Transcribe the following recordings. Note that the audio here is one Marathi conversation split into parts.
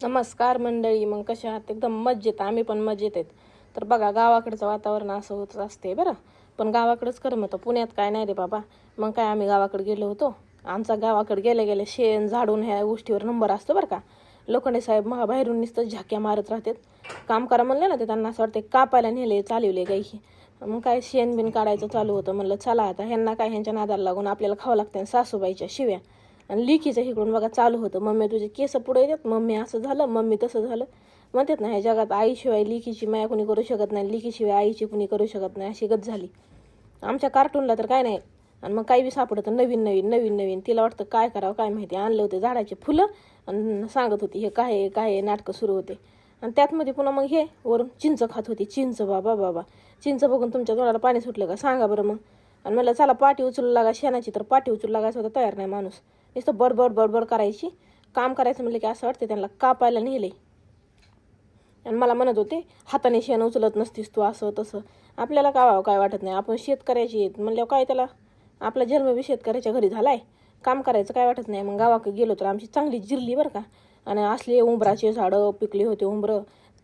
नमस्कार मंडळी. मग कशा आहात? एकदम मजेत. आम्ही पण मजेत आहेत. तर बघा, गावाकडचं वातावरण असं होत असते बरं. पण गावाकडंच करमतं, पुण्यात काय नाही रे बाबा. मग काय, आम्ही गावाकडे गेलो होतो. आमचा गावाकडे गेले गेले शेण झाडून ह्या गोष्टीवर नंबर असतो बरं का. लोखंडे साहेब बाहेरून नुसतं झाक्या मारत राहतात. काम करा म्हणलं ना, ते त्यांना असं वाटते कापायला नेले चालवले गाई. मग काय शेण बिन काढायचं चालू होतं. म्हणलं चला आता ह्यांना काय, ह्यांच्या नादाला लागून आपल्याला खावं लागतं. सासूबाईच्या शिव्या आणि लिकीचं इकडून बघा चालू होतं. मम्मी तुझे केस पुढे येतात, मम्मी असं झालं, मम्मी तसं झालं. म्हणतात ना, ह्या जगात आईशिवाय लिकीची माया कुणी करू शकत नाही, लिकीशिवाय आईची कुणी करू शकत नाही, अशी गत झाली. आमच्या कार्टूनला तर काय नाही. आणि मग काही बी सापडतं नवीन नवीन नवीन नवीन. तिला वाटतं काय करावं काय माहिती. आणलं होते झाडाचे फुलं आणि सांगत होती हे काय काय नाटकं सुरू होते. आणि त्यातमध्ये पुन्हा मग हे वरून चिंच खात होती. चिंच बाबा बाबा, चिंच बघून तुमच्या तोंडाला पाणी सुटलं का सांगा बरं. मग आणि मला चला पाठी उचलू लागा शेणाची, तर पाठी उचलू लागायचं होतं, तयार नाही माणूस. नुसतं बडबड बडबड करायची. काम करायचं म्हणलं की असं वाटतं त्यांना कापायला नेले. आणि मला म्हणत होते हाताने शेण उचलत नसतीस तू, असं तसं. आपल्याला काय वाटत नाही, आपण शेतकऱ्याची आहेत म्हणल्यावर काय, त्याला आपला जन्म बी शेतकऱ्याच्या घरी झालाय. काम करायचं काय वाटत नाही. मग गावाकडे गेलो तर आमची चांगली जिरली बरं का. आणि असले उंबराचे झाडं पिकले होते उंबरं.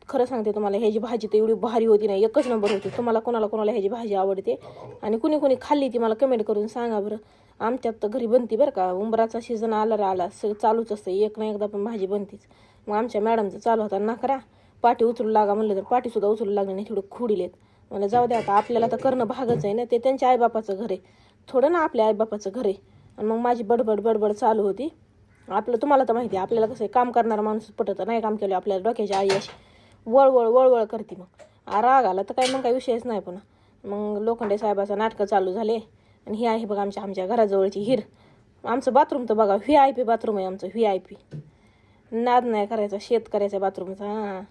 खरं सांगते तुम्हाला, ह्याची भाजी तर एवढी भारी होती ना, एकच नंबर होती. तुम्हाला कोणाला ह्याची भाजी आवडते आणि कुणी कुणी खाल्ली ती मला कमेंट करून सांगा बरं. आमच्यात तर घरी बनती बरं का. उंबराचा सीझन आला रे आला, सगळं चालूच असतं, एक ना एकदा पण भाजी बनतीच. मग आमच्या मॅडमचं चालू होता ना करा पाठी उचलू लागा म्हणलं, तर पाठीसुद्धा उचलू लागली नाही, थोडं खुडीलेत. मला जाऊ द्या आता, आपल्याला तर करणं भागच आहे ना. ते त्यांच्या आईबापाचं घर आहे, थोडं ना आपल्या आईबापाचं घर आहे. आणि मग माझी बडबड बडबड चालू होती. आपलं तुम्हाला तर माहिती आहे, आपल्याला कसं आहे, काम करणारा माणूस पटतं नाही. काम केलं आपल्याला डोक्याची आई अशी वळवळ वळवळ करते. मग राग आला तर काय, मग काही विषयच नाही पुन्हा. मग लोखंडे साहेबाचं नाटकं चालू झाले. आणि ही आहे बघा आमच्या घराजवळची हिर. आमचं बाथरूम तर बघा VIP बाथरूम आहे आमचं, VIP. नाद नाही करायचा शेतकऱ्याच्या बाथरूमचा. हां.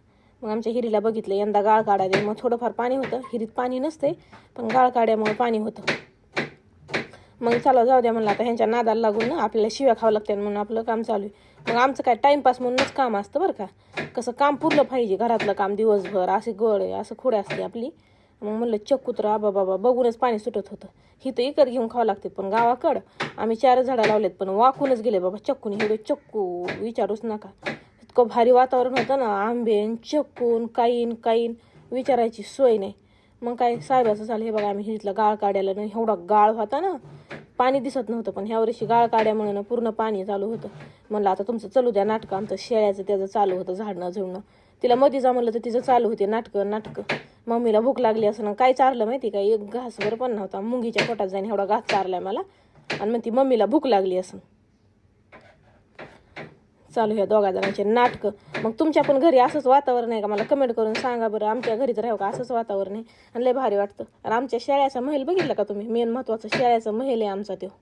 मग आमच्या हिरीला बघितलं यंदा गाळ काढायला, मग थोडंफार पाणी होतं. हिरीत पाणी नसते पण गाळ काढ्यामुळे पाणी होतं. मग चला जाऊ द्या म्हणलं, आता ह्यांच्या नादाला लागून ना आपल्याला शिव्या खावं लागते म्हणून आपलं काम चालू आहे. मग आमचं काय टाईमपास म्हणूनच काम असतं बरं का. कसं काम पुरलं पाहिजे, घरातलं काम दिवसभर असे गोळ असं खोड्या असते आपली. मग म्हणलं चक्कूत बाबा बाबा बघूनच पाणी सुटत होतं. ही तर इकत घेऊन खावं लागते. पण गावाकडं आम्ही 4 झाडं लावलेत पण वाकूनच गेले बाबा चक्कून. एवढे चक्कू विचारूच नका. इतकं भारी वातावरण होतं ना, आंबेन चक्कून काईन काईन विचारायची सोय नाही. मग काय साहेबाचं झालं हे बघा, आम्ही हिरीतलं गाळ काढायला नाही, एवढा गाळ होता ना, पाणी दिसत नव्हतं. पण ह्या वर्षी गाळ काढ्यामुळे ना पूर्ण पाणी चालू होतं. म्हणलं आता तुमचं चालू द्या नाटकं. आमचं शेळ्याचं त्याचं चालू होतं झाडणं झुडणं. तिला मध्ये जा म्हणलं तर तिचं चालू होते नाटकं. मम्मीला भूक लागली असं ना, काय चारलं माहिती का, एक घासभर पण नव्हता. मुंगीच्या पोटात जाईन एवढा घास चारलाय मला. आणि मग ती मम्मीला भूक लागली असं. चालू ह्या दोघा जणांचे नाटकं. मग तुमच्या पण घरी असंच वातावरण आहे का, मला कमेंट करून सांगा बरं. आमच्या घरी तर राहू का असंच वातावरण आहे आणि लय भारी वाटतं. आणि आमच्या शेळ्याचा महल बघितलं का तुम्ही, मेन महत्त्वाचं शेळ्याचा महल आहे आमचा तो.